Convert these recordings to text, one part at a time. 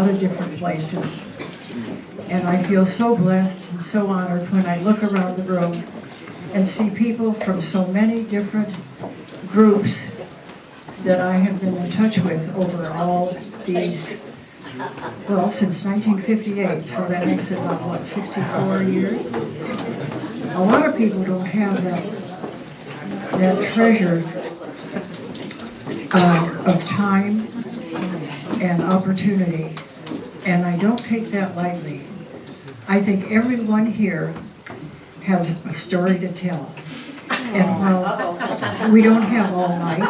lot of different places. And I feel so blessed and so honored when I look around the room and see people from so many different groups that I have been in touch with over all these, well, since 1958, so that makes it about, what, 64 years? A lot of people don't have that treasure of time and opportunity, and I don't take that lightly. I think everyone here has a story to tell. And while we don't have all night,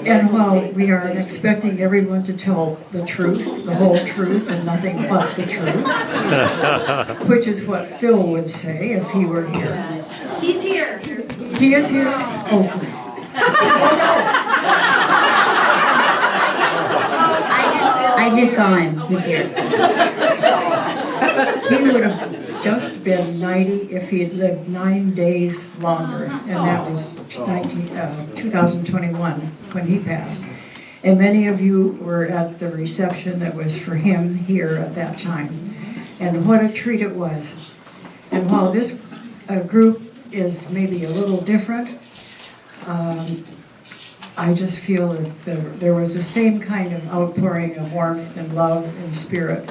and while we are expecting everyone to tell the truth, the whole truth, and nothing but the truth, which is what Phil would say if he were here. He's here. He is here? Oh, good. I just saw him. He's here. He would have just been 90 if he had lived 9 days longer, and that was 2021 when he passed. And many of you were at the reception that was for him here at that time. And what a treat it was. And while this group is maybe a little different, I just feel that there was the same kind of outpouring of warmth and love and spirit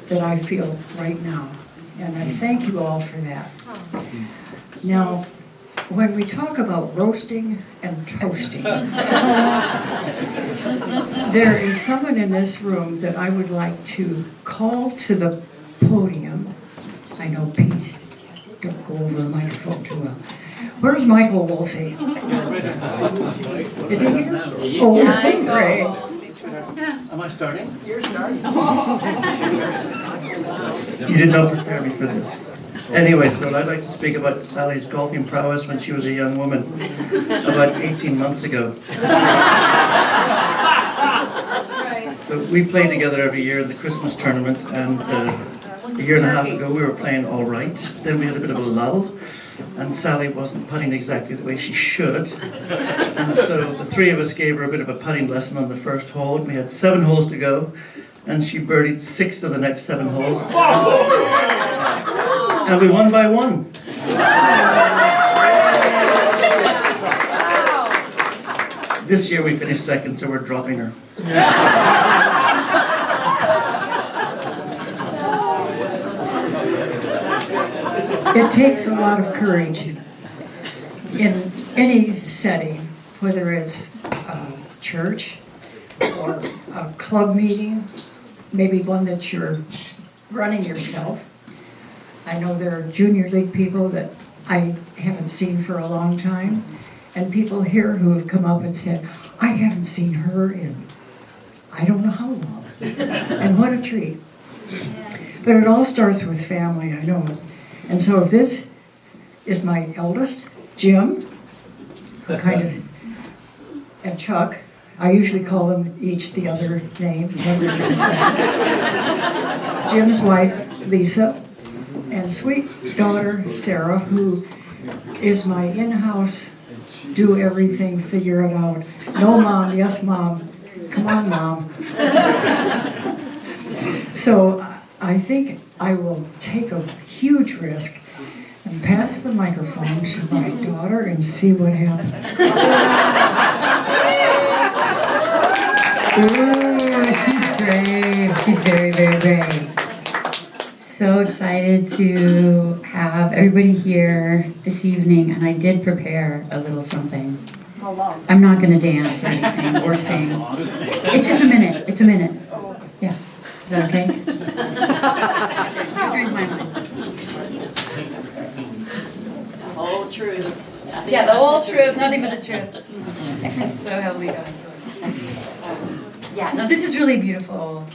that I feel right now. And I thank you all for that. Now, when we talk about roasting and toasting, there is someone in this room that I would like to call to the podium. I know Pete, don't go over the microphone too well. Where's Michael Woolsey? Is he here? Oh, great. Am I starting? You're starting. You did not prepare me for this. Anyway, so I'd like to speak about Sally's golfing prowess when she was a young woman, about 18 months ago. That's right. So we play together every year in the Christmas tournament, and a year and a half ago we were playing all right. Then we had a bit of a lull, and Sally wasn't putting exactly the way she should. And so the three of us gave her a bit of a putting lesson on the first hole. We had 7 holes to go, and she birdied 6 of the next 7 holes. And we won by 1. This year we finished second, so we're dropping her. It takes a lot of courage in any setting, whether it's church or a club meeting, maybe one that you're running yourself. I know there are junior league people that I haven't seen for a long time, and people here who have come up and said, I haven't seen her in I don't know how long. And what a treat. But it all starts with family, I know it. And so this is my eldest, Jim, who kind of, and Chuck. I usually call them each the other name. Jim's wife, Lisa, and sweet daughter, Sarah, who is my in-house, do everything, figure it out. No, Mom, yes, Mom. Come on, Mom. So I think I will take a huge risk and pass the microphone to my daughter and see what happens. Ooh, she's great. She's very, very great. So excited to have everybody here this evening, and I did prepare a little something. How long? I'm not going to dance or anything or sing. It's just a minute. It's a minute. Yeah. Is that okay? Drink my mind. The whole truth. Yeah, the whole truth, nothing but the truth. So help me God. Yeah, no, this is really beautiful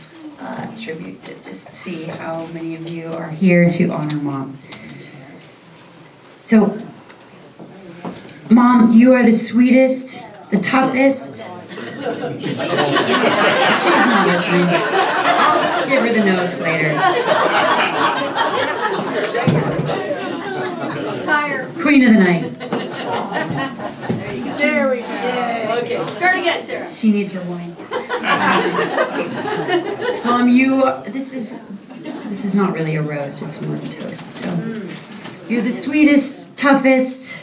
tribute to just see how many of you are here to honor Mom. So, Mom, you are the sweetest, the toughest. She's not listening. I'll give her the notes later. I'm tired. Queen of the night. There you go. There we go. Okay, start again, Sarah. She needs her wine. Mom, this is not really a roast, it's more of a toast. So, you're the sweetest, toughest,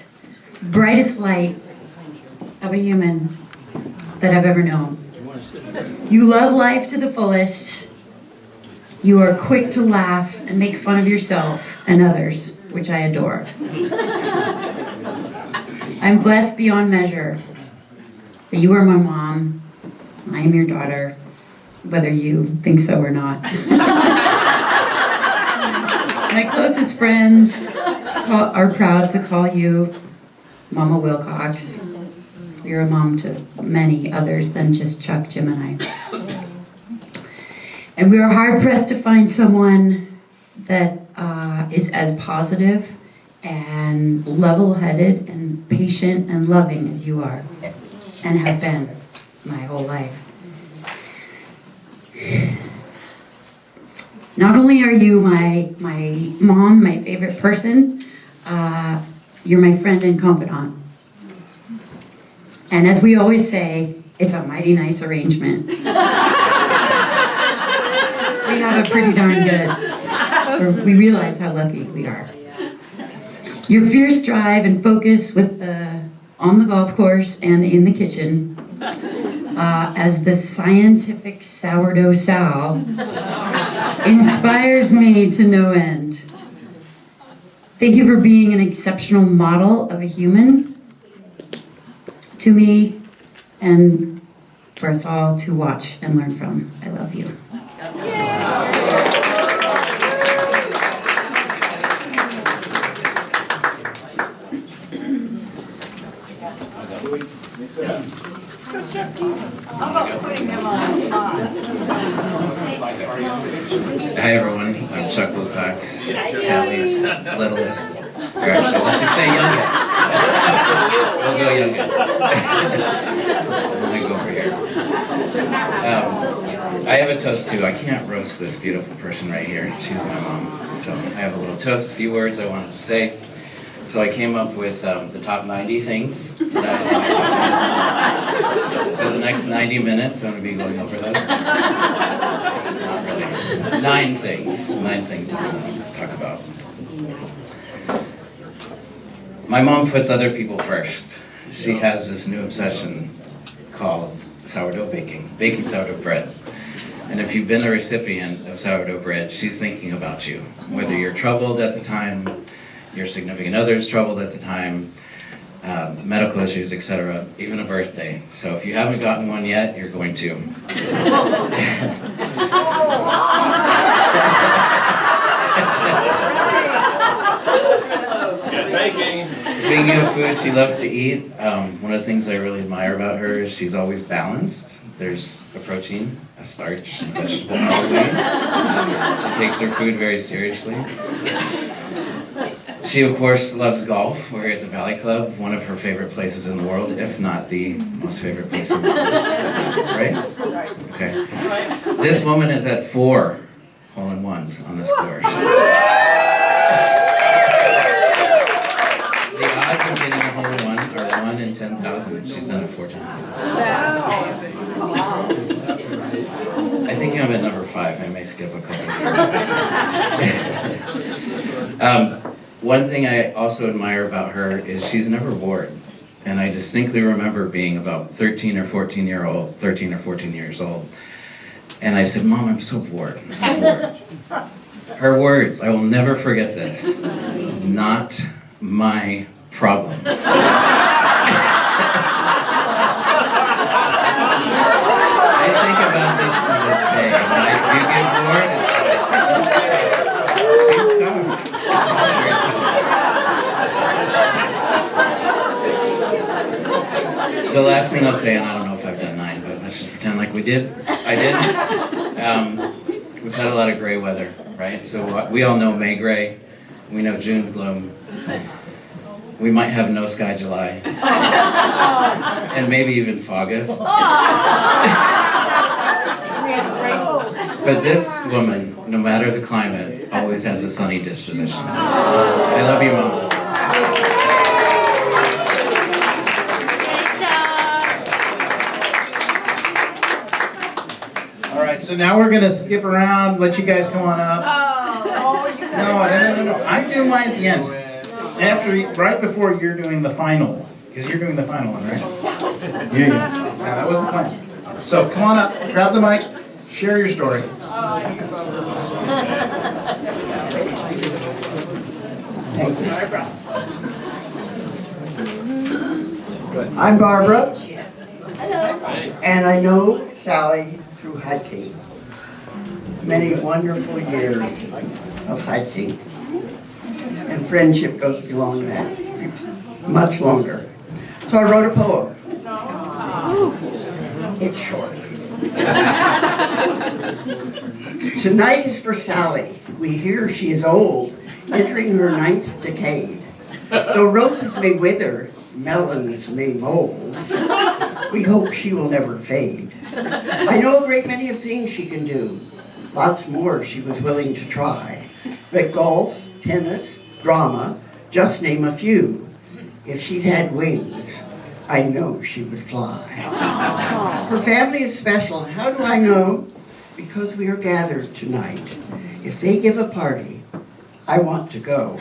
brightest light of a human that I've ever known. You love life to the fullest. You are quick to laugh and make fun of yourself and others, which I adore. I'm blessed beyond measure that you are my mom. I am your daughter, whether you think so or not. My closest friends are proud to call you Mama Wilcox. You're a mom to many others than just Chuck, Jim, and I. And we are hard-pressed to find someone that is as positive and level-headed and patient and loving as you are and have been my whole life. Not only are you my mom, my favorite person, you're my friend and confidant. And as we always say, it's a mighty nice arrangement. We have it pretty darn good. Or we realize how lucky we are. Your fierce drive and focus on the golf course and in the kitchen, as the scientific sourdough Sal, inspires me to no end. Thank you for being an exceptional model of a human to me and for us all to watch and learn from. I love you. How about putting them on the spot? Hi everyone, I'm Chuck Wilcox, Sally's littlest, or actually let's just say youngest. We'll go youngest. Let me go over here. I have a toast too. I can't roast this beautiful person right here. She's my mom. So I have a little toast, a few words I wanted to say. So I came up with the top 90 things that I like. So the next 90 minutes I'm going to be going over those. Not really. 9 things I'm going to talk about. My mom puts other people first. She has this new obsession called sourdough baking sourdough bread. And if you've been a recipient of sourdough bread, she's thinking about you. Whether you're troubled at the time, your significant other's troubled at the time, medical issues, etc., even a birthday. So if you haven't gotten one yet, you're going to. Speaking of food she loves to eat, one of the things I really admire about her is she's always balanced. There's a protein, a starch, and vegetable always. She takes her food very seriously. She, of course, loves golf. We're here at the Valley Club, one of her favorite places in the world, if not the most favorite place in the world. Right? Okay. This woman has had 4 hole-in-ones on this course. The odds of getting a hole-in-one are 1 in 10,000. She's done it 4 times. I think I'm at number 5. I may skip a couple. One thing I also admire about her is she's never bored. And I distinctly remember being about 13 or 14 years old. And I said, Mom, I'm so bored. I'm so bored. Her words, I will never forget this. Not my problem. I think about this to this day. When I do get bored, it's like, she's tough. Very tough. The last thing I'll say, and I don't know if I've done 9, but let's just pretend like we did. I did. We've had a lot of gray weather, right? So we all know May gray. We know June gloom. We might have no sky July. And maybe even August. But this woman, no matter the climate, always has a sunny disposition. I love you, Mom. right, so now we're gonna skip around, let you guys come on up. No. I'm doing mine at the end. Actually, right before you're doing the final, because you're doing the final one, right? Yeah. That was the plan. So come on up, grab the mic, share your story. Thank you. I'm Barbara. And I know Sally through hiking. Many wonderful years of hiking. And friendship goes beyond that, much longer. So I wrote a poem. It's short. Tonight is for Sally. We hear she is old, entering her 9th decade. Though roses may wither, melons may mold, we hope she will never fade. I know a great many of things she can do. Lots more she was willing to try. But golf, tennis, drama, just name a few. If she'd had wings, I know she would fly. Her family is special. How do I know? Because we are gathered tonight. If they give a party, I want to go.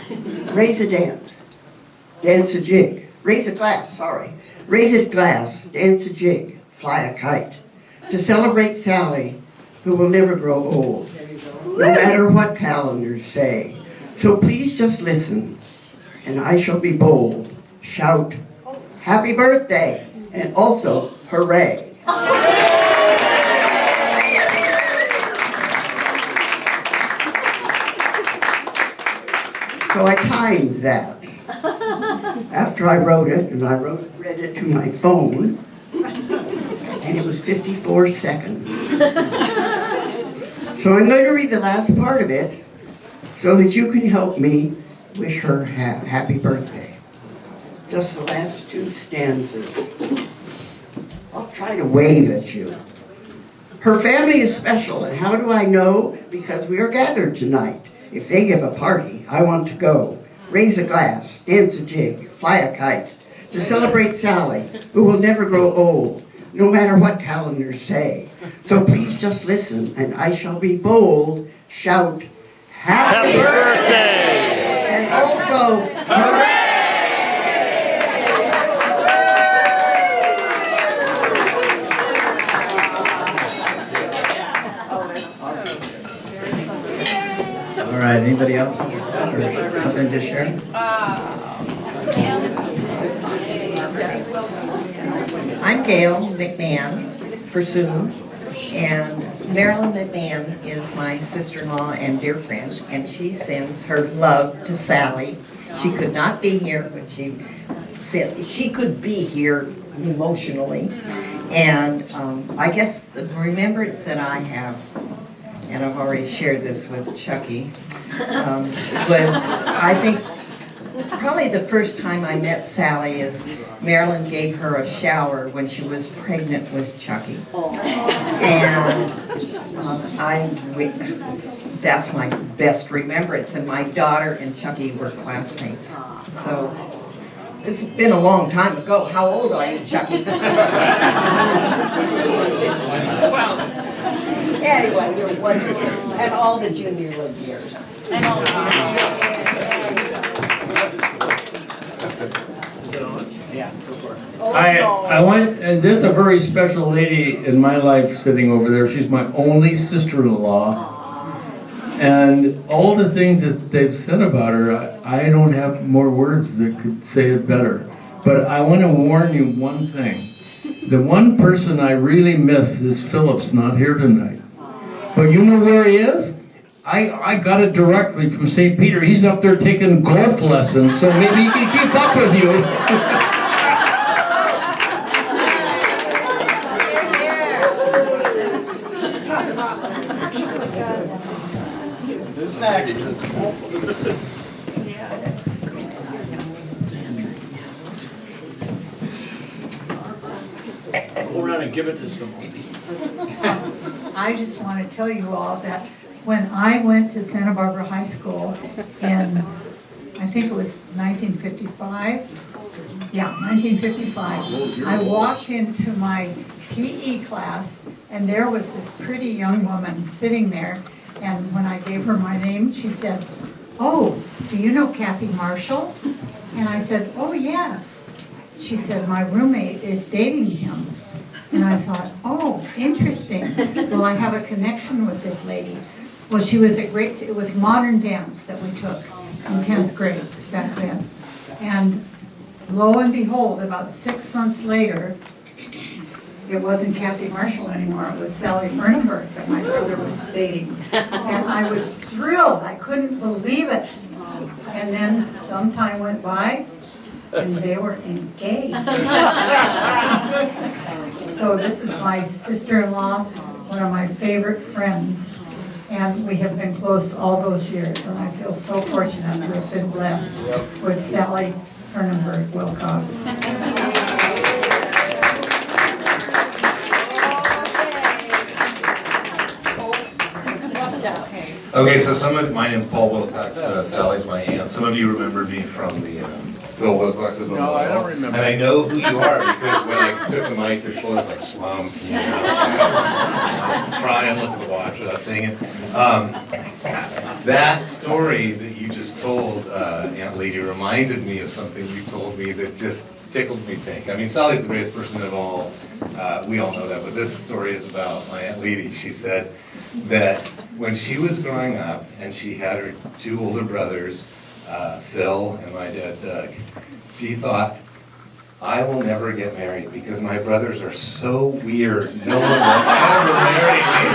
Raise a dance. Dance a jig. Raise a glass, sorry. Raise a glass, dance a jig, fly a kite. To celebrate Sally, who will never grow old, no matter what calendars say. So please just listen, and I shall be bold. Shout, happy birthday, and also, hooray. So I timed that. After I wrote it, and I read it to my phone, and it was 54 seconds. So I'm going to read the last part of it so that you can help me wish her happy birthday. Just the last 2 stanzas. I'll try to wave at you. Her family is special, and how do I know? Because we are gathered tonight. If they give a party, I want to go. Raise a glass, dance a jig, fly a kite, to celebrate Sally, who will never grow old, no matter what calendars say. So please just listen, and I shall be bold. Shout, happy birthday! And also, hooray! All right, anybody else or something to share? I'm Gail McMahon, Pursuit, and Marilyn McMahon is my sister-in-law and dear friend, and she sends her love to Sally. She could not be here, but she said she could be here emotionally. And I guess the remembrance that I have, and I've already shared this with Chucky, was I think probably the first time I met Sally is Marilyn gave her a shower when she was pregnant with Chucky. And that's my best remembrance. And my daughter and Chucky were classmates. So this has been a long time ago. How old are you, Chucky? Well, anyway, you're wonderful. And all the junior league years. And all the I want, and there's a very special lady in my life sitting over there. She's my only sister-in-law. And all the things that they've said about her, I don't have more words that could say it better. But I want to warn you one thing. The one person I really miss is Philip's not here tonight. But you know where he is? I got it directly from St. Peter. He's up there taking golf lessons, so maybe he can keep up with you. Who's next? Go around and give it to someone. I just want to tell you all that when I went to Santa Barbara High School in I think it was 1955. Yeah, 1955. I walked into my PE class, and there was this pretty young woman sitting there, and when I gave her my name, she said, "Oh, do you know Kathy Marshall?" And I said, "Oh, yes." She said, "My roommate is dating him." And I thought, "Oh, interesting. Well, I have a connection with this lady." Well, it was modern dance that we took in 10th grade back then. And lo and behold, about 6 months later, it wasn't Kathy Marshall anymore, it was Sally Fernenberg that my brother was dating. And I was thrilled, I couldn't believe it. And then some time went by, and they were engaged. So this is my sister-in-law, one of my favorite friends. And we have been close all those years, and I feel so fortunate to have been blessed with Sally Fernenberg Wilcox. Okay, so my name's Paul Wilcox. Sally's my aunt. Some of you remember me from the Bill Wilcox's memorial. No, I don't remember. And I know who you are because when I took the mic, your shoulders like slumped. You know, crying, look at the watch without saying it. That story that you just told, Aunt Lady, reminded me of something you told me that just tickled me pink. I mean, Sally's the greatest person of all. We all know that, but this story is about my Aunt Lady. She said that when she was growing up and she had her two older brothers, Phil and my dad Doug, she thought, "I will never get married because my brothers are so weird. No one will ever marry me."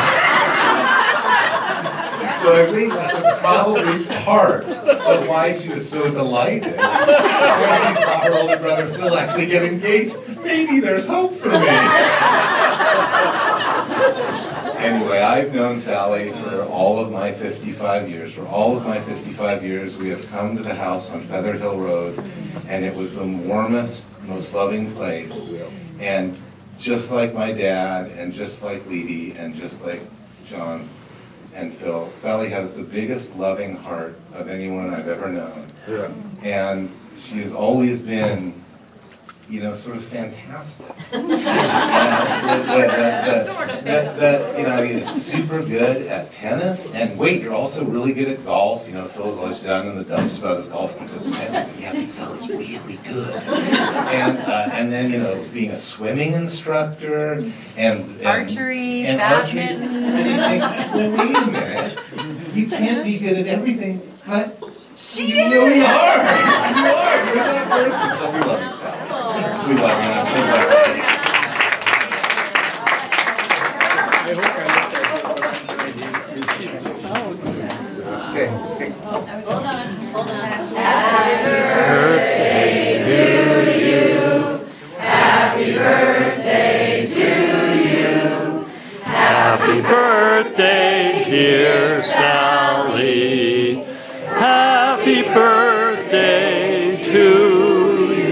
So I think that was probably part of why she was so delighted when she saw her older brother Phil actually get engaged. Maybe there's hope for me. Anyway, I've known Sally for all of my 55 years. For all of my 55 years, we have come to the house on Feather Hill Road, and it was the warmest, most loving place. And just like my dad, and just like Leedy, and just like John and Phil, Sally has the biggest loving heart of anyone I've ever known. Yeah. And she has always been, sort of fantastic. You're super good at tennis, and wait, you're also really good at golf. Phil's always down in the dumps about his golf equipment. Yeah, but Sally's really good. And then, being a swimming instructor, and archery, and badminton. Archery. And you think, well, wait a minute, you can't be good at everything, but you really are. You are. You're that person. So we love you, Sally. We love you, and I'm so glad. Okay. Hold on. Happy birthday to you. Happy birthday to you. Happy birthday, dear Sally. Happy birthday to you.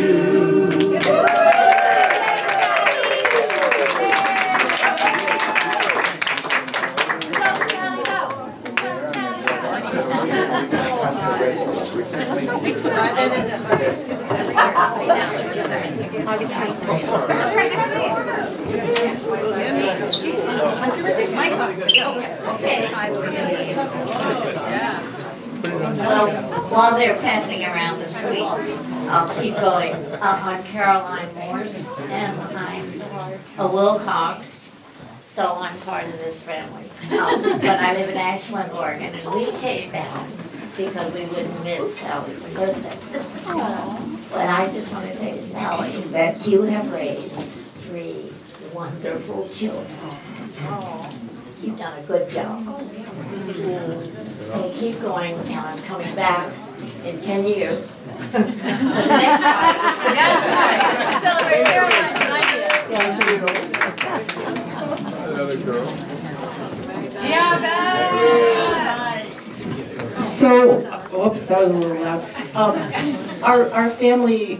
Well, while they're passing around the sweets, I'll keep going. I'm Caroline Morse, and I'm a Wilcox, so I'm part of this family. But I live in Ashland, Oregon, and we came down because we wouldn't miss Sally's birthday. But I just want to say to Sally that you have raised 3 wonderful children. You've done a good job. So keep going, and I'm coming back in 10 years. The next party. Celebrate Caroline's 90th. Another girl. Yeah, So, whoops, that was a little loud. Our family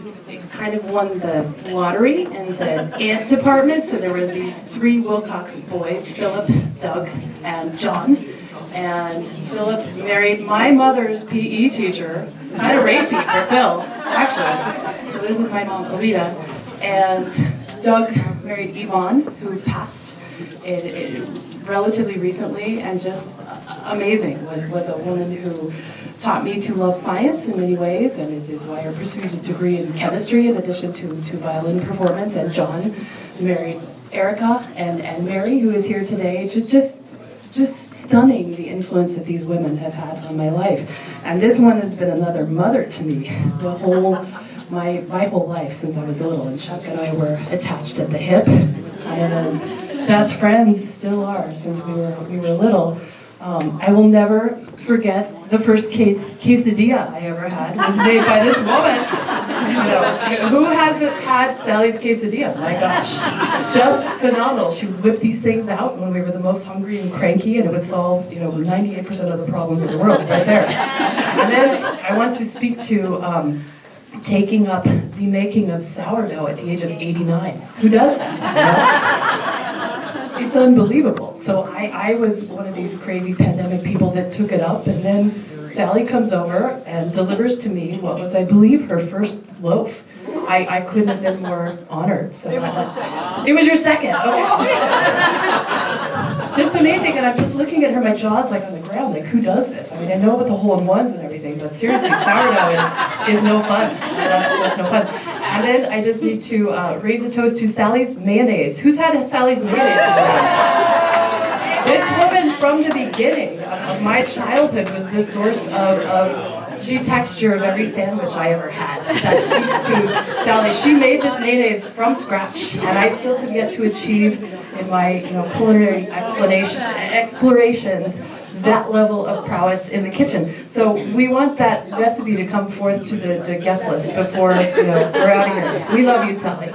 kind of won the lottery in the aunt department, so there were these 3 Wilcox boys, Philip, Doug, and John. And Philip married my mother's PE teacher, kind of racy for Phil, actually. So this is my mom, Alita. And Doug married Yvonne, who passed relatively recently, and just amazing. Was a woman who taught me to love science in many ways, and is why I pursued a degree in chemistry in addition to violin performance. And John married Erica and Mary, who is here today. Just stunning, the influence that these women have had on my life. And this one has been another mother to me my whole life since I was little. And Chuck and I were attached at the hip, and as best friends still are since we were little. I will never forget the first quesadilla I ever had was made by this woman. Who hasn't had Sally's quesadilla? My gosh, just phenomenal. She would whip these things out when we were the most hungry and cranky, and it would solve 98% of the problems of the world right there. And then I want to speak to taking up the making of sourdough at the age of 89. Who does that? It's unbelievable. So I was one of these crazy pandemic people that took it up, and then Sally comes over and delivers to me what was, I believe, her first loaf. I couldn't have been more honored. So it was a second. It was your second, okay. Just amazing, and I'm just looking at her, my jaw's like on the ground, like who does this? I mean, I know about the hole-in-ones and everything, but seriously, sourdough is no fun. That's no fun. And then I just need to raise a toast to Sally's mayonnaise. Who's had Sally's mayonnaise? This woman from the beginning of my childhood was the source of the texture of every sandwich I ever had. That speaks to Sally. She made this mayonnaise from scratch, and I still have yet to achieve in my culinary explorations that level of prowess in the kitchen. So we want that recipe to come forth to the guest list before we're out of here. We love you, Sally.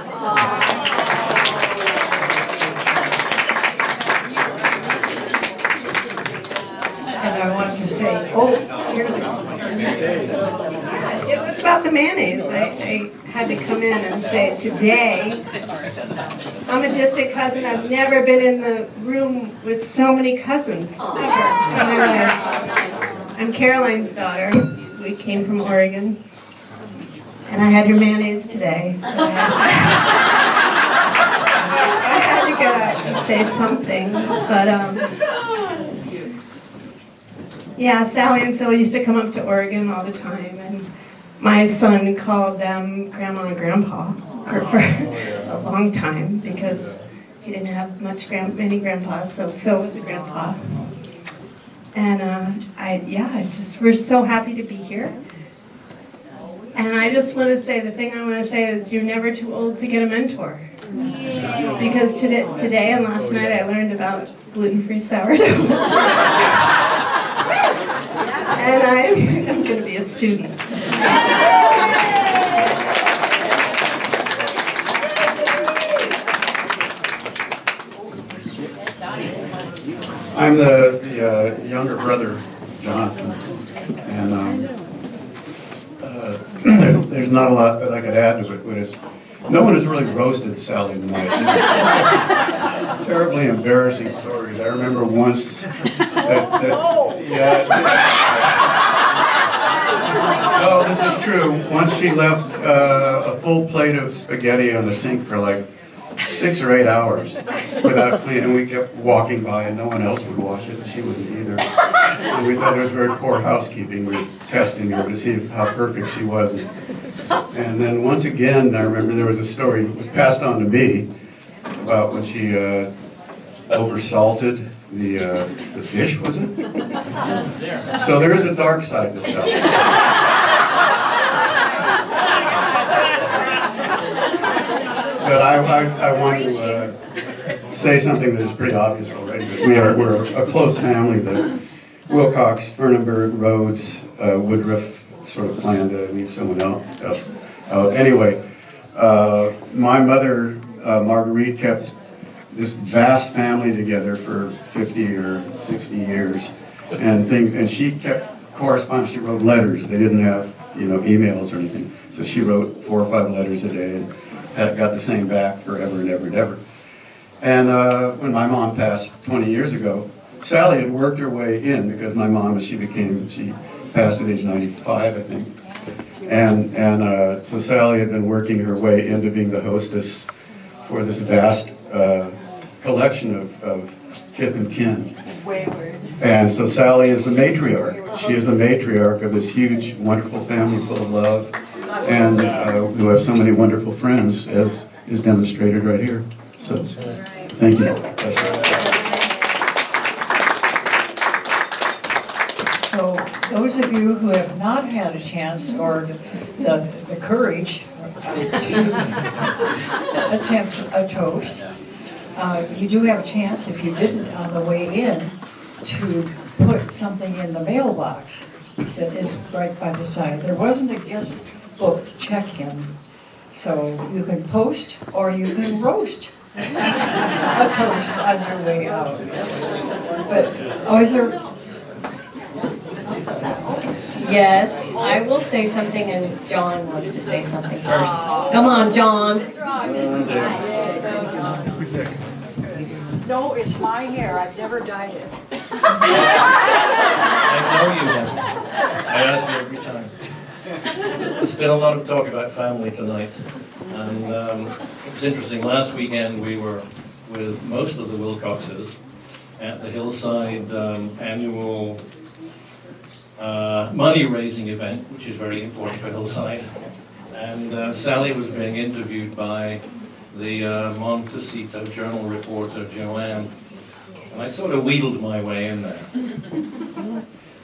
And I want to say, here's it was about the mayonnaise. I had to come in and say today, I'm a distant cousin. I've never been in the room with so many cousins, ever. I'm Caroline's daughter. We came from Oregon. And I had your mayonnaise today. So I had to get up and say something. But, yeah, Sally and Phil used to come up to Oregon all the time, and my son called them Grandma and Grandpa for a long time because he didn't have many grandpas, so Phil was a grandpa. And we're so happy to be here. And I just want to say, the thing I want to say is you're never too old to get a mentor. Because today and last night I learned about gluten-free sourdough. And I'm going to be a student. I'm the younger brother, Jonathan, and there's not a lot that I could add to it, but no one has really roasted Sally tonight. Terribly embarrassing stories. I remember once no, this is true. Once she left a full plate of spaghetti on the sink for like 6 or 8 hours without cleaning, and we kept walking by and no one else would wash it, and she wouldn't either. And we thought it was very poor housekeeping. We were testing her to see how perfect she was. And then once again, I remember there was a story that was passed on to me about when she oversalted the fish, was it? So there is a dark side to stuff. But I want to say something that is pretty obvious already. But we're a close family. The Wilcox, Fernenberg, Rhodes, Woodruff sort of planned to leave someone else out. Anyway, my mother, Marguerite, kept this vast family together for 50 or 60 years, and she kept correspondence. She wrote letters. They didn't have emails or anything, so she wrote 4 or 5 letters a day and got the same back forever and ever and ever. And when my mom passed 20 years ago, Sally had worked her way in because my mom, she passed at age 95, I think. And so Sally had been working her way into being the hostess for this vast collection of kith and kin. Wayward. And so Sally is the matriarch. She is the matriarch of this huge, wonderful family full of love, and who have so many wonderful friends, as is demonstrated right here. So, thank you. So those of you who have not had a chance or the courage to attempt a toast, you do have a chance, if you didn't on the way in, to put something in the mailbox that is right by the side. There wasn't a guest book check-in, so you can post or you can roast a toast on your way out. But, is there... Yes, I will say something, and John wants to say something first. Come on, John. No, it's my hair. I've never dyed it. I know you have. I ask you every time. There's been a lot of talk about family tonight, and it was interesting. Last weekend we were with most of the Wilcoxes at the Hillside annual money-raising event, which is very important for Hillside. And Sally was being interviewed by the Montecito Journal reporter, Joanne. And I sort of wheedled my way in there.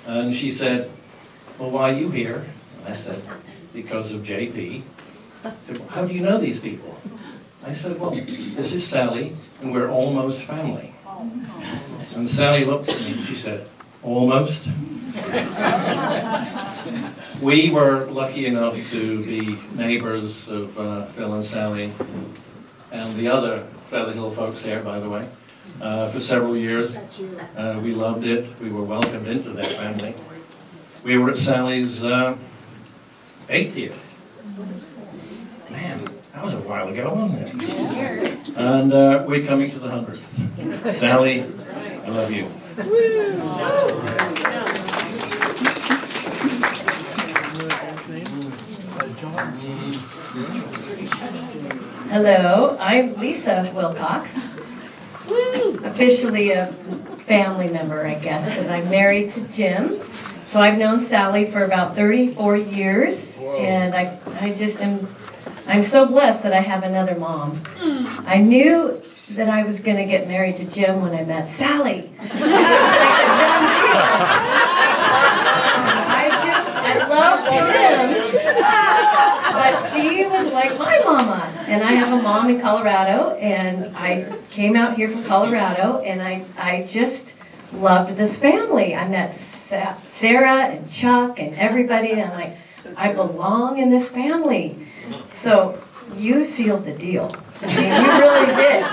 And she said, well, why are you here? And I said, because of JP. I said, well, how do you know these people? I said, well, this is Sally, and we're almost family. And Sally looked at me and she said, almost? We were lucky enough to be neighbors of Phil and Sally and the other Feather Hill folks here, by the way, for several years. We loved it. We were welcomed into their family. We were at Sally's 80th. Man, that was a while ago, wasn't it? And we're coming to the 100th. Sally, I love you. Hello, I'm Lisa Wilcox. Officially a family member, I guess, because I'm married to Jim. So I've known Sally for about 34 years, and I'm so blessed that I have another mom. I knew that I was going to get married to Jim when I met Sally. I loved him, but she was like my mama. And I have a mom in Colorado, and I came out here from Colorado, and I just loved this family. I met Sarah and Chuck and everybody, and I'm like, I belong in this family. So you sealed the deal. I mean, you really did.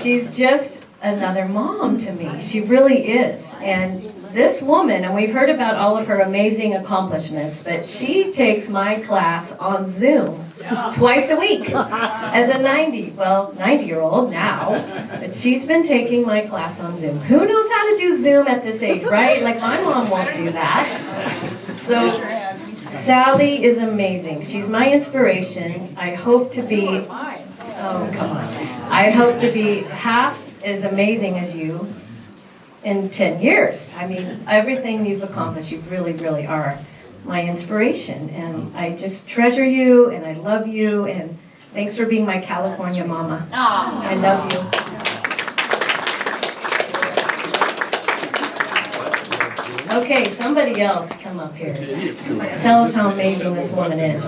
She's just another mom to me. She really is. And this woman, and we've heard about all of her amazing accomplishments, but she takes my class on Zoom twice a week as a 90-year-old now, but she's been taking my class on Zoom. Who knows how to do Zoom at this age, right? Like my mom won't do that. So Sally is amazing. She's my inspiration. I hope to be, I hope to be half as amazing as you in 10 years. I mean, everything you've accomplished, you really, really are my inspiration. And I just treasure you, and I love you, and thanks for being my California mama. I love you. Okay, somebody else come up here. Tell us how amazing this woman is.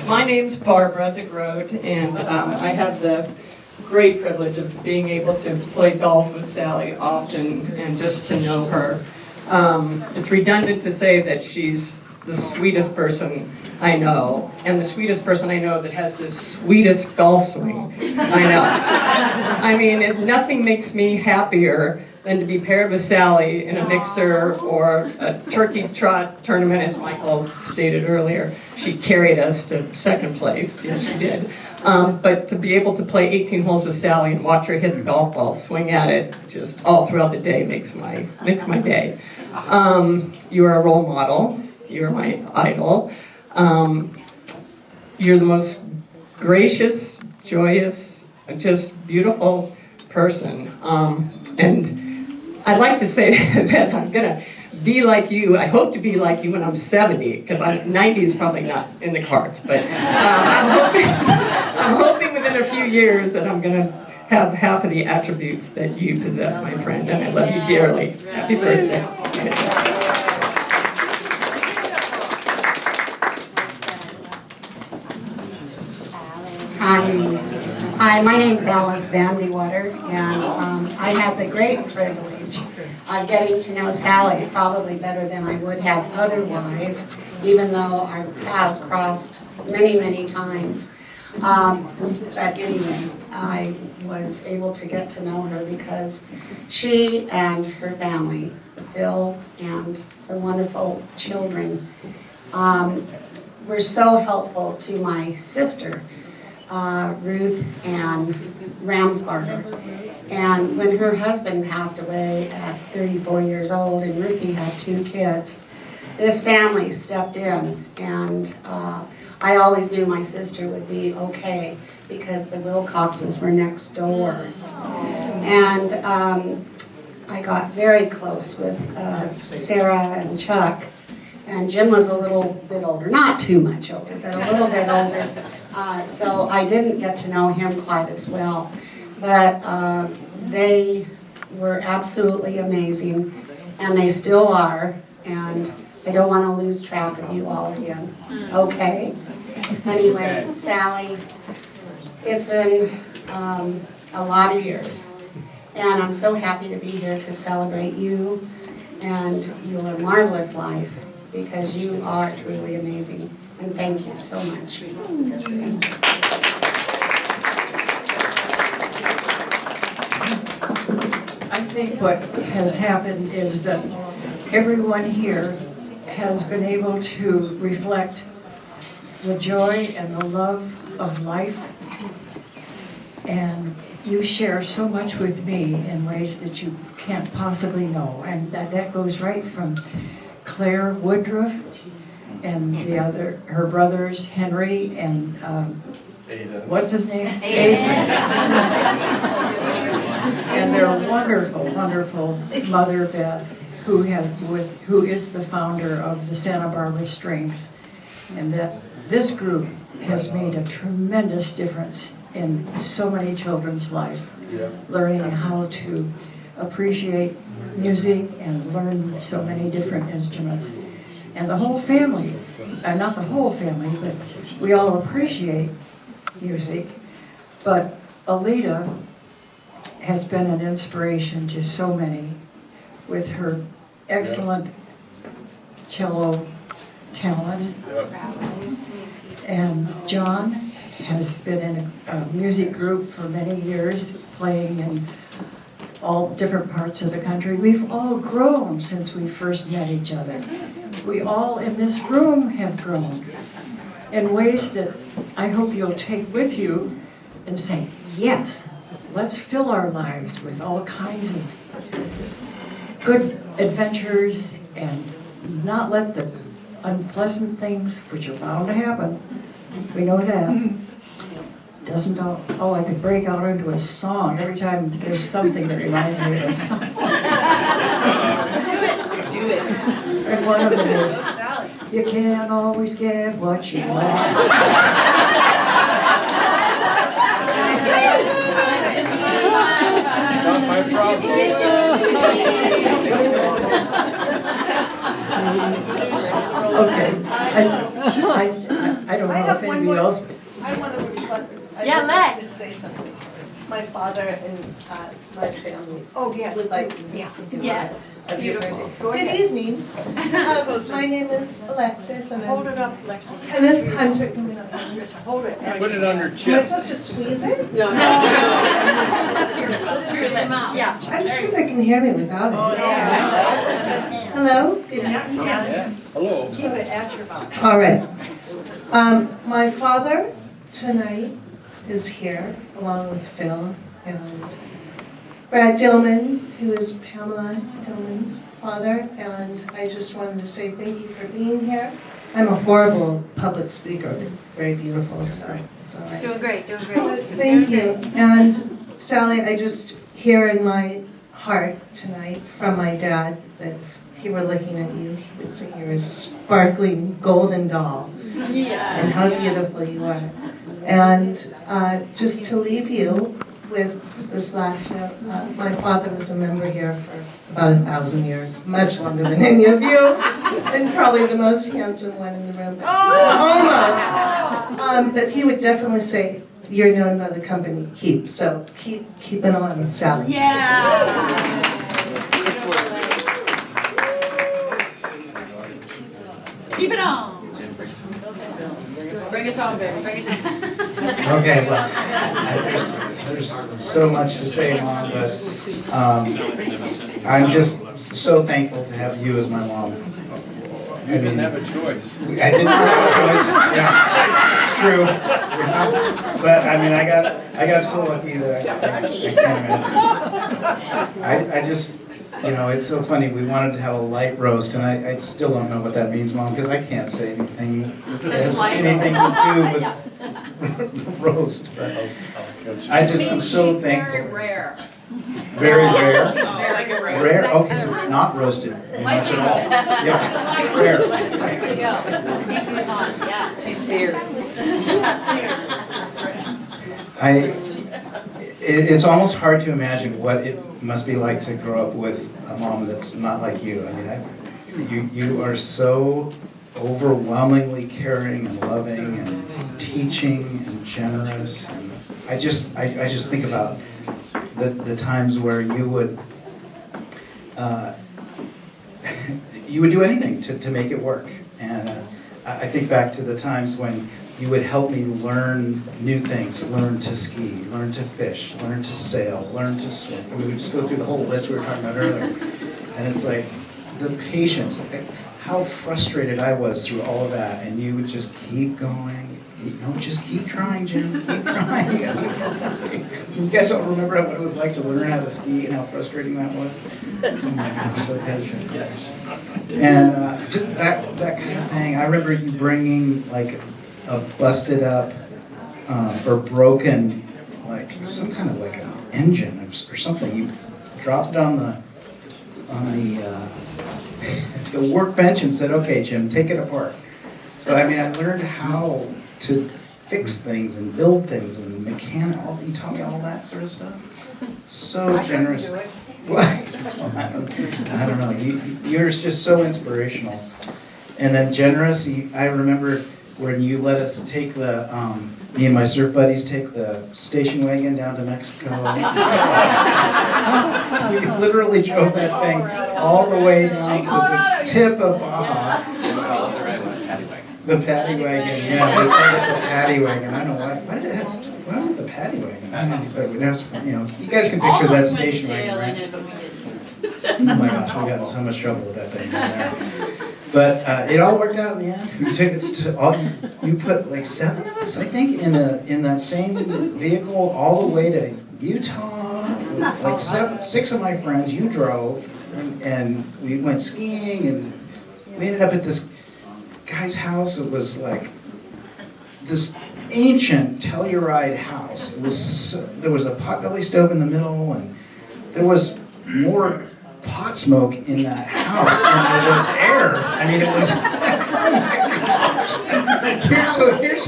My name's Barbara DeGrode, and I have the great privilege of being able to play golf with Sally often and just to know her. It's redundant to say that she's the sweetest person I know, and the sweetest person I know that has the sweetest golf swing. I know. I mean, nothing makes me happier than to be paired with Sally in a mixer or a turkey trot tournament, as Michael stated earlier. She carried us to second place, yes she did. But to be able to play 18 holes with Sally and watch her hit the golf ball, swing at it, just all throughout the day makes my day. You are a role model. You're my idol. You're the most gracious, joyous, just beautiful person. And I'd like to say that I'm gonna be like you. I hope to be like you when I'm 70, because 90 is probably not in the cards. But I'm hoping within a few years that I'm gonna have half of the attributes that you possess, my friend. And I love you dearly. Happy birthday. Hi, my name's Alice Vandewater, and I have the great privilege of getting to know Sally probably better than I would have otherwise, even though our paths crossed many, many times. But anyway, I was able to get to know her because she and her family, Phil and the wonderful children, were so helpful to my sister, Ruth Ann Ramsbarger. And when her husband passed away at 34 years old and Ruthie had 2 kids, this family stepped in, and I always knew my sister would be okay because the Wilcoxes were next door. And I got very close with Sarah and Chuck. And Jim was a little bit older, not too much older, but a little bit older. So I didn't get to know him quite as well. But they were absolutely amazing, and they still are. And I don't want to lose track of you all again. Okay? Anyway, Sally, it's been a lot of years. And I'm so happy to be here to celebrate you and your marvelous life, because you are truly amazing. And thank you so much. I think what has happened is that everyone here has been able to reflect the joy and the love of life. And you share so much with me in ways that you can't possibly know. And that goes right from Claire Woodruff and her brothers, Henry and what's his name? Aiden. And their wonderful, wonderful mother, Beth, who is the founder of the Santa Barbara Strings. And that this group has made a tremendous difference in so many children's life, learning how to appreciate music and learn so many different instruments. And the whole family, not the whole family, but we all appreciate music. But Alita has been an inspiration to so many with her excellent cello talent. And John has been in a music group for many years, playing in all different parts of the country. We've all grown since we first met each other. We all in this room have grown in ways that I hope you'll take with you and say, yes, let's fill our lives with all kinds of good adventures and not let the unpleasant things, which are bound to happen, we know that, doesn't oh, I could break out into a song every time there's something that reminds me of a song. Do it. And one of them is, you can't always get what you want. Not my problem. Okay, I don't know if anybody else. I want to reflect. Yeah, like to let's. say something. My father and my family. Oh, yes. Would like Yes. Beautiful. Good evening. My name is Alexis and Hold I'm, it up, Lexi. and then I'm, Hold it. Put it on her am I chest. supposed to squeeze it? No. Through your lips. Yeah. I'm sure they can hear me without it. Hello? Good evening. Yes. Hello. Keep it at your mouth. All right. My father tonight is here along with Phil and Brad Dillman, who is Pamela Dillman's father, and I just wanted to say thank you for being here. I'm a horrible public speaker, very beautiful, so it's all right. Doing great, doing great. Thank you. And Sally, I just hear in my heart tonight from my dad that if he were looking at you, he would say you're a sparkling golden doll. And how beautiful you are. And just to leave you with this last note, my father was a member here for about 1,000 years, much longer than any of you, and probably the most handsome one in the room. Almost. But he would definitely say, you're known by the company you keep, so keep it on, Sally. Yeah. Keep it on. Bring us home, baby. Bring us home. Okay, well, there's so much to say, Mom, but I'm just so thankful to have you as my mom. You didn't have a choice. I didn't have a choice. Yeah, it's true. Yeah. But I mean, I got so lucky that I can't imagine. I just, you know, it's so funny. We wanted to have a light roast, and I still don't know what that means, Mom, because I can't say anything that has anything to do with roast. But I'm so thankful. Very rare. Very rare. Very rare. Rare. Okay, so not roasted much at all. Yeah, rare. There you go. Keep it on, yeah. She's serious. It's almost hard to imagine what it must be like to grow up with a mom that's not like you. I mean, you are so overwhelmingly caring and loving and teaching and generous. And I just think about the times where you would do anything to make it work. And I think back to the times when you would help me learn new things, learn to ski, learn to fish, learn to sail, learn to swim. I mean, we just go through the whole list we were talking about earlier. And it's like the patience, how frustrated I was through all of that. And you would just keep going. Just keep trying, Jim. Keep trying. You guys don't remember what it was like to learn how to ski and how frustrating that was? Oh my gosh, so patient. And just that kind of thing. I remember you bringing like a busted up or broken, like some kind of like an engine or something. You dropped it on the workbench and said, "Okay, Jim, take it apart." So I mean, I learned how to fix things and build things and you taught me all that sort of stuff. So generous. Well, I don't know. You're just so inspirational. And then generous. I remember when you let us take me and my surf buddies take the station wagon down to Mexico. We literally drove that thing all the way down to the tip of Baja. The paddy wagon, yeah, the paddy wagon. I don't know why was it the paddy wagon? I don't know, but it has, you guys can picture that station wagon, right? Oh my gosh, we got in so much trouble with that thing down there. But it all worked out in the end. We took it to you put like 7 of us, I think, in that same vehicle all the way to Utah. With like 6 of my friends. You drove, and we went skiing, and we ended up at this guy's house. It was like this ancient Telluride house. There was a potbelly stove in the middle, and there was more pot smoke in that house than there was air. I mean, it was. Oh my gosh! Here's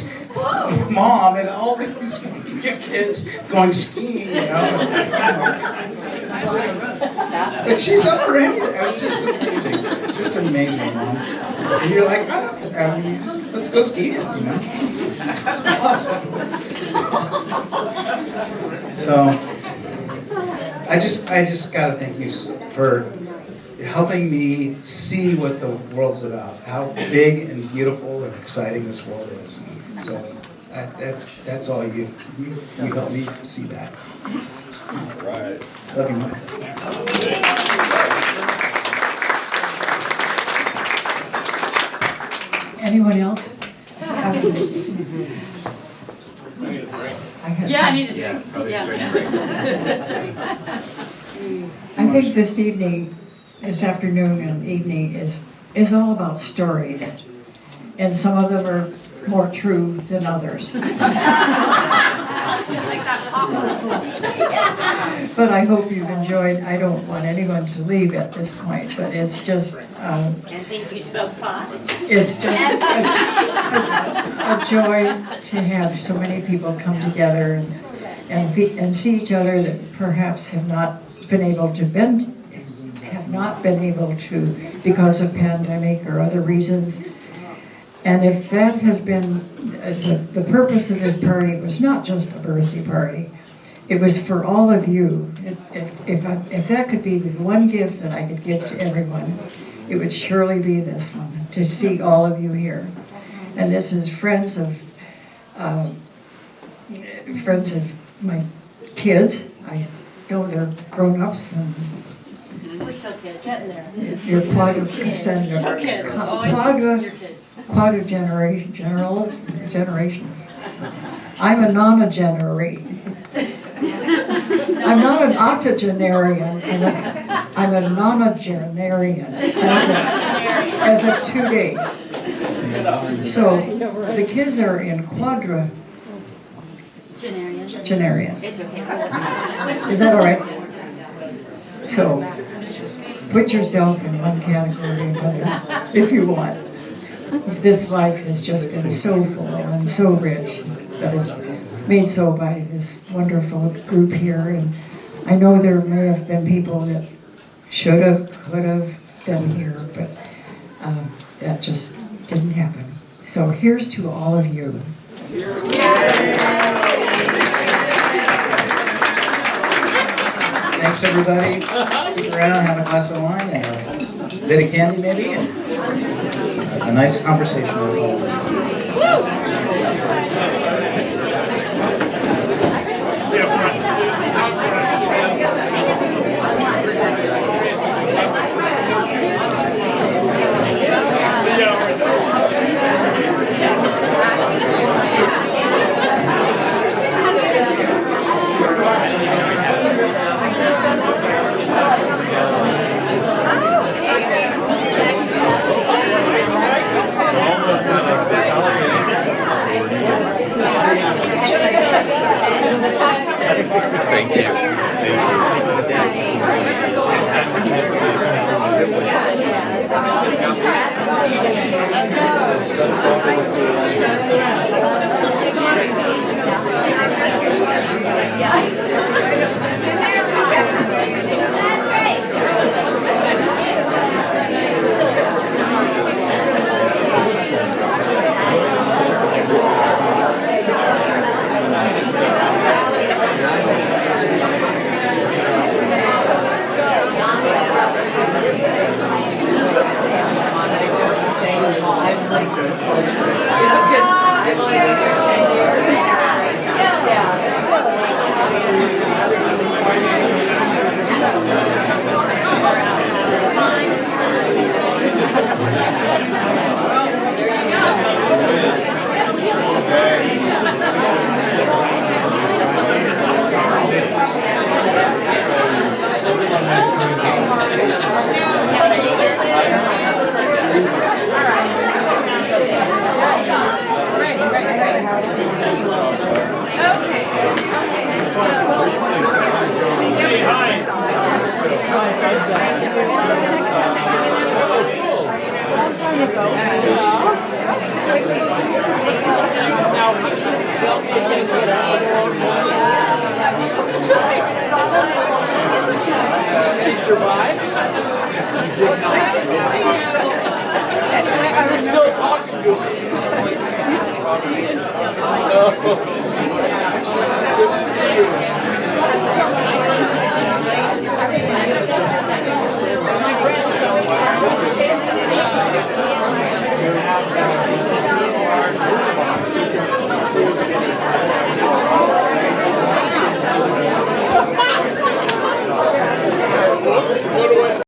Mom and all these kids going skiing. But she's up for anything. It's just amazing. Just amazing, Mom. And you're like, I mean, let's go skiing, It's awesome. So, I just gotta thank you for helping me see what the world's about, how big and beautiful and exciting this world is. So that's all you help me see that. All right. Love you, Mike. Anyone else? Yeah, I need a drink. I think this evening, this afternoon and evening is all about stories. And some of them are more true than others. But I hope you've enjoyed. I don't want anyone to leave at this point, but it's just And think you spoke pot. it's just a joy to have so many people come together and see each other that perhaps have not been able to because of pandemic or other reasons. And if that has been the purpose of this party was not just a birthday party, it was for all of you. If that could be the one gift that I could give to everyone, it would surely be this one, to see all of you here. And this is friends of my kids. I know they're grown-ups and We're so kids. Getting there. you're generation. I'm a nonagenerate. I'm not an octogenarian, I'm a nonagenarian as of 2 days. So the kids are in quadragenarian. It's okay. Is that all right? So put yourself in one category or another if you want. This life has just been so full and so rich, but it's made so by this wonderful group here. And I know there may have been people that should have, could have been here, but that just didn't happen. So here's to all of you. Thanks, everybody. Stick around, have a glass of wine and a bit of candy, maybe, and a nice conversation with all of us. Thank you. Did he survive? I was still talking to him.